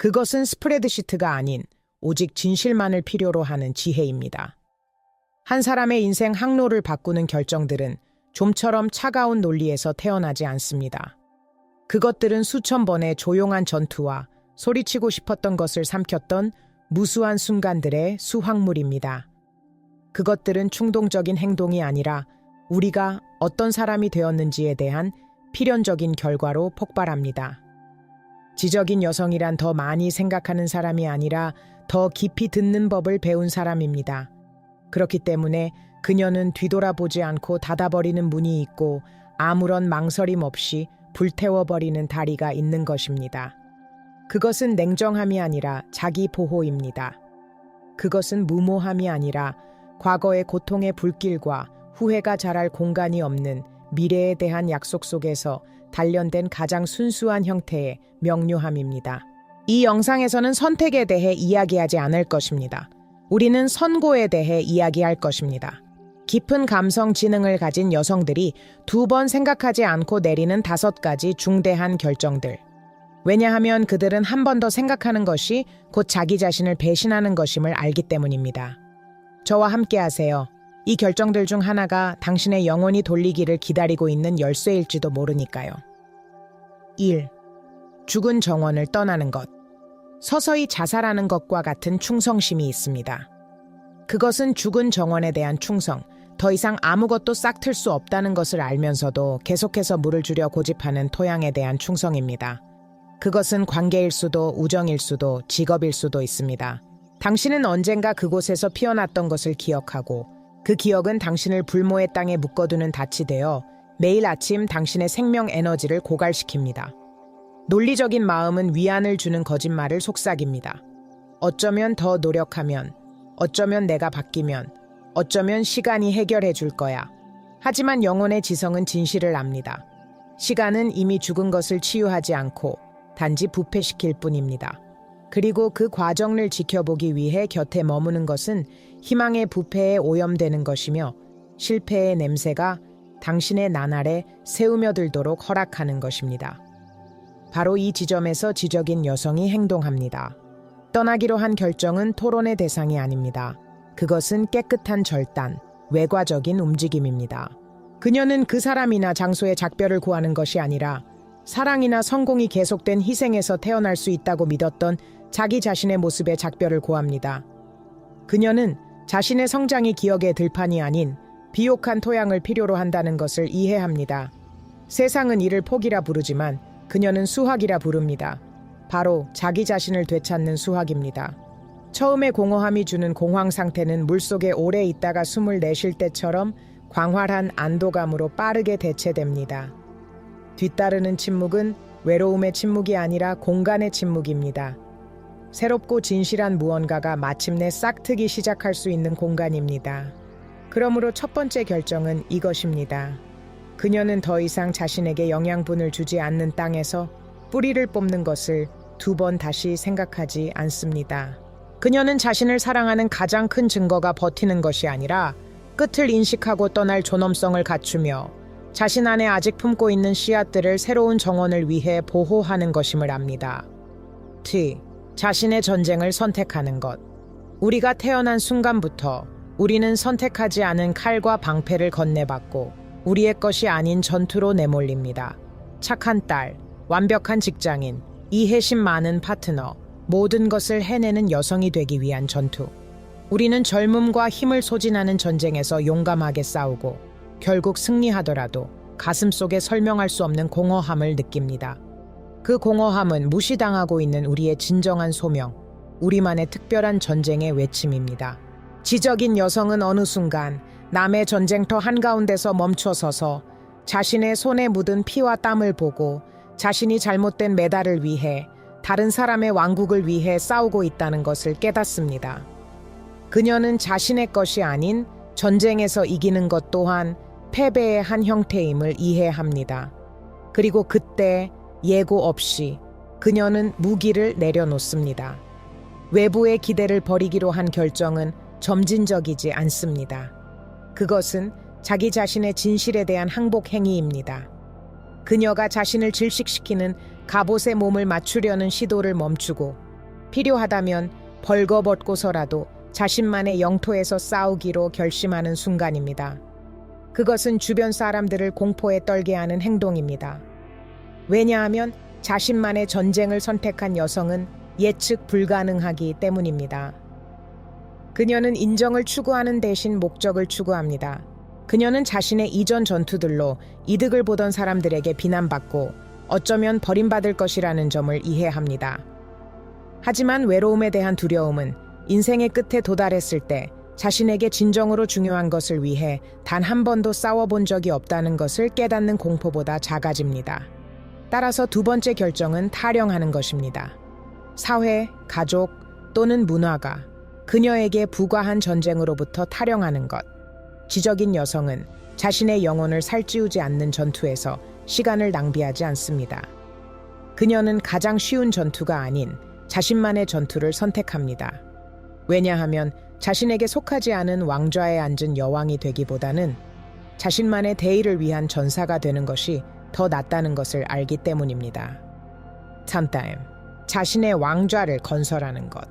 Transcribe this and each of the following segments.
그것은 스프레드시트가 아닌 오직 진실만을 필요로 하는 지혜입니다. 한 사람의 인생 항로를 바꾸는 결정들은 좀처럼 차가운 논리에서 태어나지 않습니다. 그것들은 수천 번의 조용한 전투와 소리치고 싶었던 것을 삼켰던 무수한 순간들의 수확물입니다. 그것들은 충동적인 행동이 아니라 우리가 어떤 사람이 되었는지에 대한 필연적인 결과로 폭발합니다. 지적인 여성이란 더 많이 생각하는 사람이 아니라 더 깊이 듣는 법을 배운 사람입니다. 그렇기 때문에 그녀는 뒤돌아보지 않고 닫아버리는 문이 있고 아무런 망설임 없이 불태워버리는 다리가 있는 것입니다. 그것은 냉정함이 아니라 자기 보호입니다. 그것은 무모함이 아니라 과거의 고통의 불길과 후회가 자랄 공간이 없는 미래에 대한 약속 속에서 단련된 가장 순수한 형태의 명료함입니다. 이 영상에서는 선택에 대해 이야기하지 않을 것입니다. 우리는 선고에 대해 이야기할 것입니다. 깊은 감성 지능을 가진 여성들이 2번 생각하지 않고 내리는 5가지 중대한 결정들. 왜냐하면 그들은 한 번 더 생각하는 것이 곧 자기 자신을 배신하는 것임을 알기 때문입니다. 저와 함께 하세요. 이 결정들 중 하나가 당신의 영혼이 돌리기를 기다리고 있는 열쇠일지도 모르니까요. 1. 죽은 정원을 떠나는 것. 서서히 자살하는 것과 같은 충성심이 있습니다. 그것은 죽은 정원에 대한 충성, 더 이상 아무것도 싹틀 수 없다는 것을 알면서도 계속해서 물을 주려 고집하는 토양에 대한 충성입니다. 그것은 관계일 수도 우정일 수도 직업일 수도 있습니다. 당신은 언젠가 그곳에서 피어났던 것을 기억하고 그 기억은 당신을 불모의 땅에 묶어두는 닻이 되어 매일 아침 당신의 생명 에너지를 고갈시킵니다. 논리적인 마음은 위안을 주는 거짓말을 속삭입니다. 어쩌면 더 노력하면, 어쩌면 내가 바뀌면, 어쩌면 시간이 해결해 줄 거야. 하지만 영혼의 지성은 진실을 압니다. 시간은 이미 죽은 것을 치유하지 않고 단지 부패시킬 뿐입니다. 그리고 그 과정을 지켜보기 위해 곁에 머무는 것은 희망의 부패에 오염되는 것이며 실패의 냄새가 당신의 나날에 새우며들도록 허락하는 것입니다. 바로 이 지점에서 지적인 여성이 행동합니다. 떠나기로 한 결정은 토론의 대상이 아닙니다. 그것은 깨끗한 절단, 외과적인 움직임입니다. 그녀는 그 사람이나 장소의 작별을 구하는 것이 아니라 사랑이나 성공이 계속된 희생에서 태어날 수 있다고 믿었던 자기 자신의 모습의 작별을 구합니다. 그녀는 자신의 성장이 기억의 들판이 아닌 비옥한 토양을 필요로 한다는 것을 이해합니다. 세상은 이를 폭이라 부르지만 그녀는 수학이라 부릅니다. 바로 자기 자신을 되찾는 수학입니다. 처음에 공허함이 주는 공황 상태는 물속에 오래 있다가 숨을 내쉴 때처럼 광활한 안도감으로 빠르게 대체됩니다. 뒤따르는 침묵은 외로움의 침묵이 아니라 공간의 침묵입니다. 새롭고 진실한 무언가가 마침내 싹트기 시작할 수 있는 공간입니다. 그러므로 첫 번째 결정은 이것입니다. 그녀는 더 이상 자신에게 영양분을 주지 않는 땅에서 뿌리를 뽑는 것을 2번 다시 생각하지 않습니다. 그녀는 자신을 사랑하는 가장 큰 증거가 버티는 것이 아니라 끝을 인식하고 떠날 존엄성을 갖추며 자신 안에 아직 품고 있는 씨앗들을 새로운 정원을 위해 보호하는 것임을 압니다. T. 자신의 전쟁을 선택하는 것. 우리가 태어난 순간부터 우리는 선택하지 않은 칼과 방패를 건네받고 우리의 것이 아닌 전투로 내몰립니다. 착한 딸, 완벽한 직장인, 이해심 많은 파트너, 모든 것을 해내는 여성이 되기 위한 전투. 우리는 젊음과 힘을 소진하는 전쟁에서 용감하게 싸우고 결국 승리하더라도 가슴속에 설명할 수 없는 공허함을 느낍니다. 그 공허함은 무시당하고 있는 우리의 진정한 소명, 우리만의 특별한 전쟁의 외침입니다. 지적인 여성은 어느 순간 남의 전쟁터 한가운데서 멈춰서서 자신의 손에 묻은 피와 땀을 보고 자신이 잘못된 메달을 위해 다른 사람의 왕국을 위해 싸우고 있다는 것을 깨닫습니다. 그녀는 자신의 것이 아닌 전쟁에서 이기는 것 또한 패배의 한 형태임을 이해합니다. 그리고 그때 예고 없이 그녀는 무기를 내려놓습니다. 외부의 기대를 버리기로 한 결정은 점진적이지 않습니다. 그것은 자기 자신의 진실에 대한 항복 행위입니다. 그녀가 자신을 질식시키는 갑옷의 몸을 맞추려는 시도를 멈추고 필요하다면 벌거벗고서라도 자신만의 영토에서 싸우기로 결심하는 순간입니다. 그것은 주변 사람들을 공포에 떨게 하는 행동입니다. 왜냐하면 자신만의 전쟁을 선택한 여성은 예측 불가능하기 때문입니다. 그녀는 인정을 추구하는 대신 목적을 추구합니다. 그녀는 자신의 이전 전투들로 이득을 보던 사람들에게 비난받고 어쩌면 버림받을 것이라는 점을 이해합니다. 하지만 외로움에 대한 두려움은 인생의 끝에 도달했을 때 자신에게 진정으로 중요한 것을 위해 단 한 번도 싸워본 적이 없다는 것을 깨닫는 공포보다 작아집니다. 따라서 두 번째 결정은 타령하는 것입니다. 사회, 가족 또는 문화가 그녀에게 부과한 전쟁으로부터 타령하는 것. 지적인 여성은 자신의 영혼을 살찌우지 않는 전투에서 시간을 낭비하지 않습니다. 그녀는 가장 쉬운 전투가 아닌 자신만의 전투를 선택합니다. 왜냐하면 자신에게 속하지 않은 왕좌에 앉은 여왕이 되기보다는 자신만의 대의를 위한 전사가 되는 것이 더 낫다는 것을 알기 때문입니다. 참다임, 자신의 왕좌를 건설하는 것.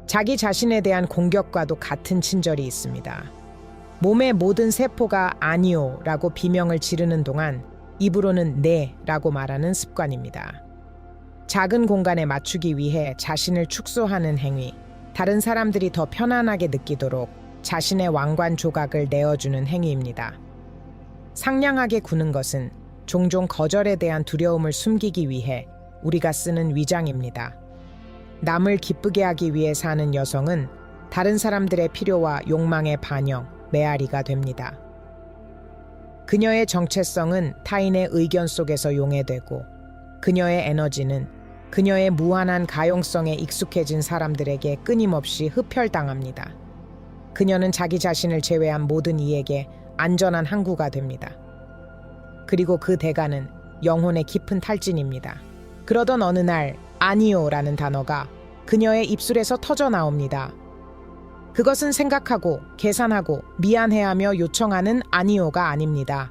자기 자신에 대한 공격과도 같은 친절이 있습니다. 몸의 모든 세포가 아니오 라고 비명을 지르는 동안 입으로는 네 라고 말하는 습관입니다. 작은 공간에 맞추기 위해 자신을 축소하는 행위, 다른 사람들이 더 편안하게 느끼도록 자신의 왕관 조각을 내어주는 행위입니다. 상냥하게 구는 것은 종종 거절에 대한 두려움을 숨기기 위해 우리가 쓰는 위장입니다. 남을 기쁘게 하기 위해 사는 여성은 다른 사람들의 필요와 욕망의 반영, 메아리가 됩니다. 그녀의 정체성은 타인의 의견 속에서 용해되고 그녀의 에너지는 그녀의 무한한 가용성에 익숙해진 사람들에게 끊임없이 흡혈당합니다. 그녀는 자기 자신을 제외한 모든 이에게 안전한 항구가 됩니다. 그리고 그 대가는 영혼의 깊은 탈진입니다. 그러던 어느 날 아니오라는 단어가 그녀의 입술에서 터져 나옵니다. 그것은 생각하고 계산하고 미안해하며 요청하는 아니오가 아닙니다.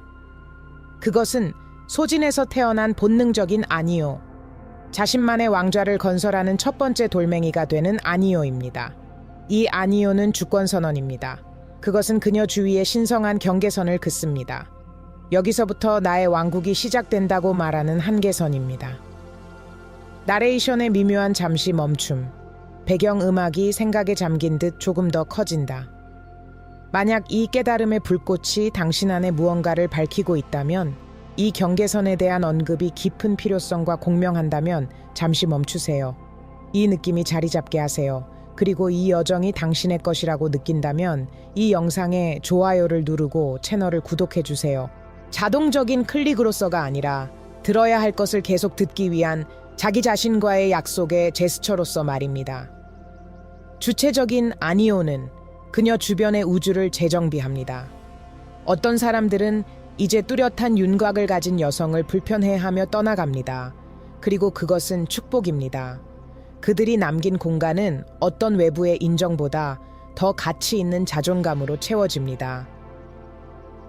그것은 소진에서 태어난 본능적인 아니오, 자신만의 왕좌를 건설하는 첫 번째 돌멩이가 되는 아니오입니다. 이 아니오는 주권선언입니다. 그것은 그녀 주위에 신성한 경계선을 긋습니다. 여기서부터 나의 왕국이 시작된다고 말하는 한계선입니다. 나레이션의 미묘한 잠시 멈춤, 배경음악이 생각에 잠긴 듯 조금 더 커진다. 만약 이 깨달음의 불꽃이 당신 안에 무언가를 밝히고 있다면, 이 경계선에 대한 언급이 깊은 필요성과 공명한다면 잠시 멈추세요. 이 느낌이 자리 잡게 하세요. 그리고 이 여정이 당신의 것이라고 느낀다면 이 영상에 좋아요를 누르고 채널을 구독해주세요. 자동적인 클릭으로서가 아니라 들어야 할 것을 계속 듣기 위한 자기 자신과의 약속의 제스처로서 말입니다. 주체적인 아니오는 그녀 주변의 우주를 재정비합니다. 어떤 사람들은 이제 뚜렷한 윤곽을 가진 여성을 불편해하며 떠나갑니다. 그리고 그것은 축복입니다. 그들이 남긴 공간은 어떤 외부의 인정보다 더 가치 있는 자존감으로 채워집니다.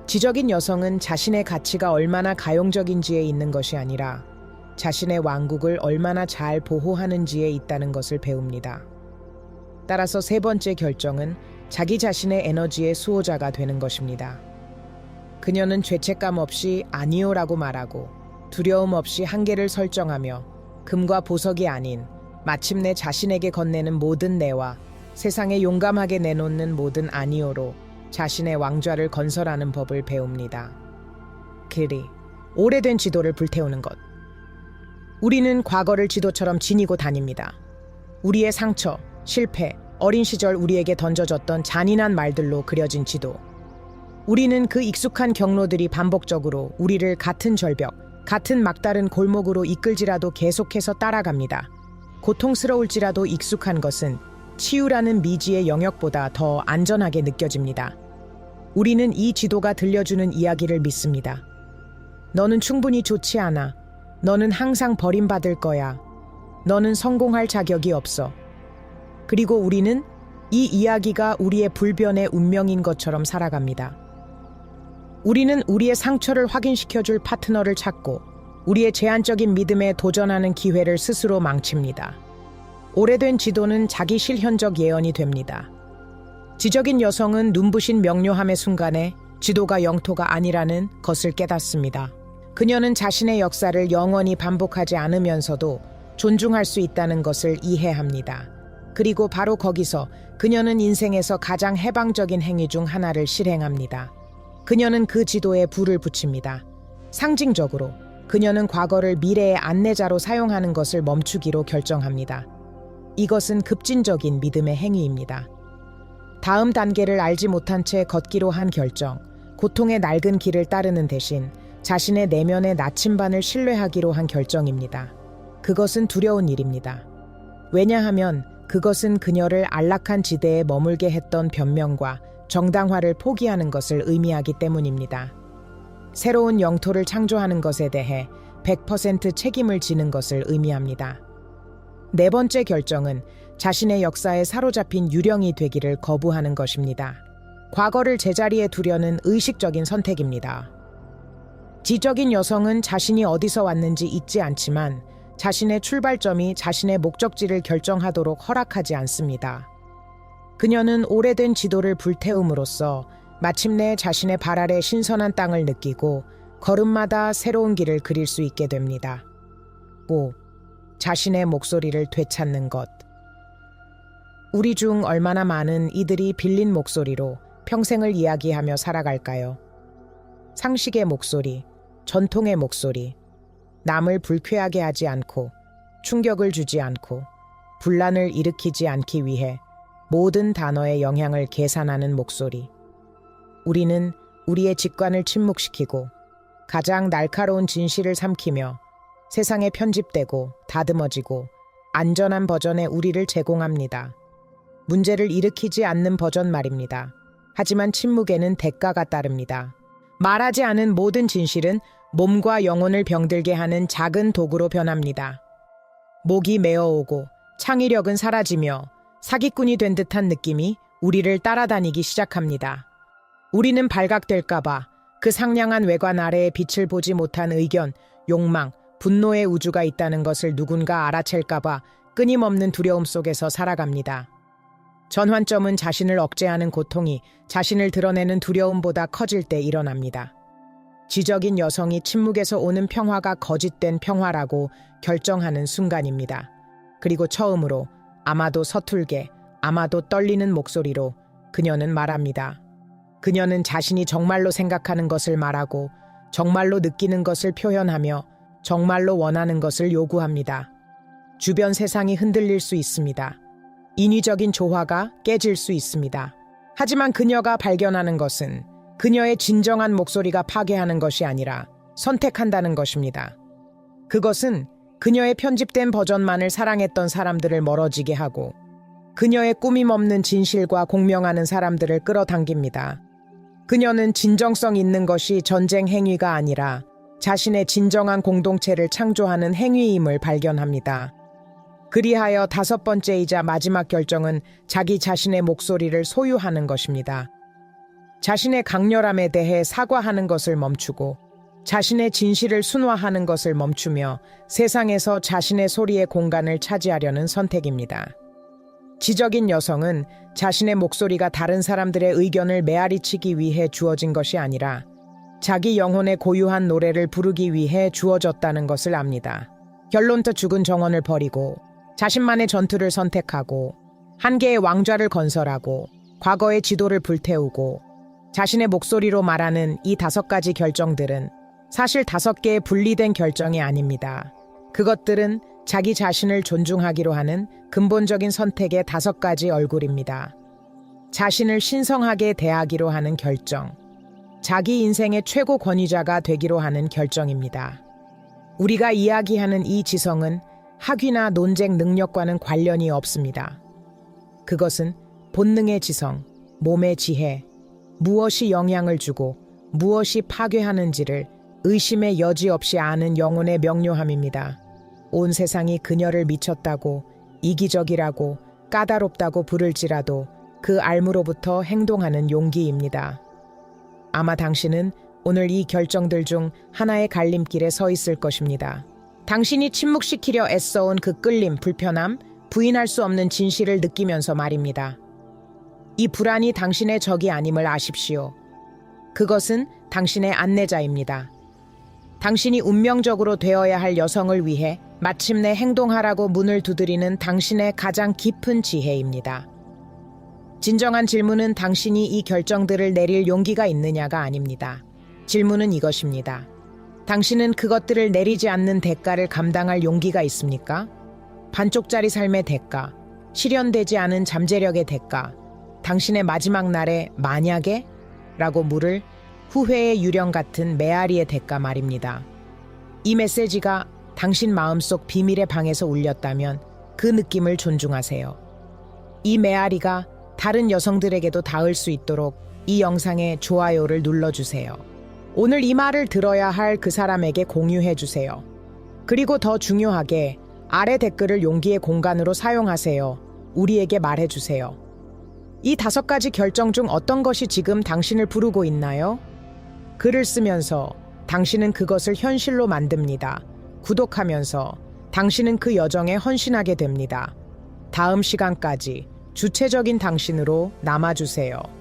지적인 여성은 자신의 가치가 얼마나 가용적인지에 있는 것이 아니라 자신의 왕국을 얼마나 잘 보호하는지에 있다는 것을 배웁니다. 따라서 세 번째 결정은 자기 자신의 에너지의 수호자가 되는 것입니다. 그녀는 죄책감 없이 아니오라고 말하고 두려움 없이 한계를 설정하며 금과 보석이 아닌 마침내 자신에게 건네는 모든 네와 세상에 용감하게 내놓는 모든 아니오로 자신의 왕좌를 건설하는 법을 배웁니다. 길이, 오래된 지도를 불태우는 것. 우리는 과거를 지도처럼 지니고 다닙니다. 우리의 상처, 실패, 어린 시절 우리에게 던져졌던 잔인한 말들로 그려진 지도. 우리는 그 익숙한 경로들이 반복적으로 우리를 같은 절벽, 같은 막다른 골목으로 이끌지라도 계속해서 따라갑니다. 고통스러울지라도 익숙한 것은 치유라는 미지의 영역보다 더 안전하게 느껴집니다. 우리는 이 지도가 들려주는 이야기를 믿습니다. 너는 충분히 좋지 않아. 너는 항상 버림받을 거야. 너는 성공할 자격이 없어. 그리고 우리는 이 이야기가 우리의 불변의 운명인 것처럼 살아갑니다. 우리는 우리의 상처를 확인시켜줄 파트너를 찾고 우리의 제한적인 믿음에 도전하는 기회를 스스로 망칩니다. 오래된 지도는 자기 실현적 예언이 됩니다. 지적인 여성은 눈부신 명료함의 순간에 지도가 영토가 아니라는 것을 깨닫습니다. 그녀는 자신의 역사를 영원히 반복하지 않으면서도 존중할 수 있다는 것을 이해합니다. 그리고 바로 거기서 그녀는 인생에서 가장 해방적인 행위 중 하나를 실행합니다. 그녀는 그 지도에 불을 붙입니다. 상징적으로 그녀는 과거를 미래의 안내자로 사용하는 것을 멈추기로 결정합니다. 이것은 급진적인 믿음의 행위입니다. 다음 단계를 알지 못한 채 걷기로 한 결정, 고통의 낡은 길을 따르는 대신 자신의 내면의 나침반을 신뢰하기로 한 결정입니다. 그것은 두려운 일입니다. 왜냐하면 그것은 그녀를 안락한 지대에 머물게 했던 변명과 정당화를 포기하는 것을 의미하기 때문입니다. 새로운 영토를 창조하는 것에 대해 100% 책임을 지는 것을 의미합니다. 네 번째 결정은 자신의 역사에 사로잡힌 유령이 되기를 거부하는 것입니다. 과거를 제자리에 두려는 의식적인 선택입니다. 지적인 여성은 자신이 어디서 왔는지 잊지 않지만 자신의 출발점이 자신의 목적지를 결정하도록 허락하지 않습니다. 그녀는 오래된 지도를 불태움으로써 마침내 자신의 발 아래 신선한 땅을 느끼고 걸음마다 새로운 길을 그릴 수 있게 됩니다. 5. 자신의 목소리를 되찾는 것. 우리 중 얼마나 많은 이들이 빌린 목소리로 평생을 이야기하며 살아갈까요? 상식의 목소리, 전통의 목소리, 남을 불쾌하게 하지 않고, 충격을 주지 않고, 분란을 일으키지 않기 위해 모든 단어의 영향을 계산하는 목소리. 우리는 우리의 직관을 침묵시키고 가장 날카로운 진실을 삼키며 세상에 편집되고 다듬어지고 안전한 버전의 우리를 제공합니다. 문제를 일으키지 않는 버전 말입니다. 하지만 침묵에는 대가가 따릅니다. 말하지 않은 모든 진실은 몸과 영혼을 병들게 하는 작은 도구로 변합니다. 목이 메어오고 창의력은 사라지며 사기꾼이 된 듯한 느낌이 우리를 따라다니기 시작합니다. 우리는 발각될까봐 그 상냥한 외관 아래에 빛을 보지 못한 의견, 욕망, 분노의 우주가 있다는 것을 누군가 알아챌까봐 끊임없는 두려움 속에서 살아갑니다. 전환점은 자신을 억제하는 고통이 자신을 드러내는 두려움보다 커질 때 일어납니다. 지적인 여성이 침묵에서 오는 평화가 거짓된 평화라고 결정하는 순간입니다. 그리고 처음으로 아마도 서툴게, 아마도 떨리는 목소리로 그녀는 말합니다. 그녀는 자신이 정말로 생각하는 것을 말하고 정말로 느끼는 것을 표현하며 정말로 원하는 것을 요구합니다. 주변 세상이 흔들릴 수 있습니다. 인위적인 조화가 깨질 수 있습니다. 하지만 그녀가 발견하는 것은 그녀의 진정한 목소리가 파괴하는 것이 아니라 선택한다는 것입니다. 그것은 그녀의 편집된 버전만을 사랑했던 사람들을 멀어지게 하고 그녀의 꾸밈 없는 진실과 공명하는 사람들을 끌어당깁니다. 그녀는 진정성 있는 것이 전쟁 행위가 아니라 자신의 진정한 공동체를 창조하는 행위임을 발견합니다. 그리하여 다섯 번째이자 마지막 결정은 자기 자신의 목소리를 소유하는 것입니다. 자신의 강렬함에 대해 사과하는 것을 멈추고 자신의 진실을 순화하는 것을 멈추며 세상에서 자신의 소리의 공간을 차지하려는 선택입니다. 지적인 여성은 자신의 목소리가 다른 사람들의 의견을 메아리치기 위해 주어진 것이 아니라 자기 영혼의 고유한 노래를 부르기 위해 주어졌다는 것을 압니다. 결론부터 죽은 정원을 버리고 자신만의 전투를 선택하고 한 개의 왕좌를 건설하고 과거의 지도를 불태우고 자신의 목소리로 말하는 이 5가지 결정들은 사실 5개의 분리된 결정이 아닙니다. 그것들은 자기 자신을 존중하기로 하는 근본적인 선택의 5가지 얼굴입니다. 자신을 신성하게 대하기로 하는 결정, 자기 인생의 최고 권위자가 되기로 하는 결정입니다. 우리가 이야기하는 이 지성은 학위나 논쟁 능력과는 관련이 없습니다. 그것은 본능의 지성, 몸의 지혜, 무엇이 영향을 주고 무엇이 파괴하는지를 의심의 여지 없이 아는 영혼의 명료함입니다. 온 세상이 그녀를 미쳤다고, 이기적이라고, 까다롭다고 부를지라도 그 알무로부터 행동하는 용기입니다. 아마 당신은 오늘 이 결정들 중 하나의 갈림길에 서 있을 것입니다. 당신이 침묵시키려 애써온 그 끌림, 불편함, 부인할 수 없는 진실을 느끼면서 말입니다. 이 불안이 당신의 적이 아님을 아십시오. 그것은 당신의 안내자입니다. 당신이 운명적으로 되어야 할 여성을 위해 마침내 행동하라고 문을 두드리는 당신의 가장 깊은 지혜입니다. 진정한 질문은 당신이 이 결정들을 내릴 용기가 있느냐가 아닙니다. 질문은 이것입니다. 당신은 그것들을 내리지 않는 대가를 감당할 용기가 있습니까? 반쪽짜리 삶의 대가, 실현되지 않은 잠재력의 대가, 당신의 마지막 날에 만약에? 라고 물을 후회의 유령 같은 메아리의 대가 말입니다. 이 메시지가 당신 마음속 비밀의 방에서 울렸다면 그 느낌을 존중하세요. 이 메아리가 다른 여성들에게도 닿을 수 있도록 이 영상에 좋아요를 눌러주세요. 오늘 이 말을 들어야 할 그 사람에게 공유해주세요. 그리고 더 중요하게 아래 댓글을 용기의 공간으로 사용하세요. 우리에게 말해주세요. 이 5가지 결정 중 어떤 것이 지금 당신을 부르고 있나요? 글을 쓰면서 당신은 그것을 현실로 만듭니다. 구독하면서 당신은 그 여정에 헌신하게 됩니다. 다음 시간까지 주체적인 당신으로 남아주세요.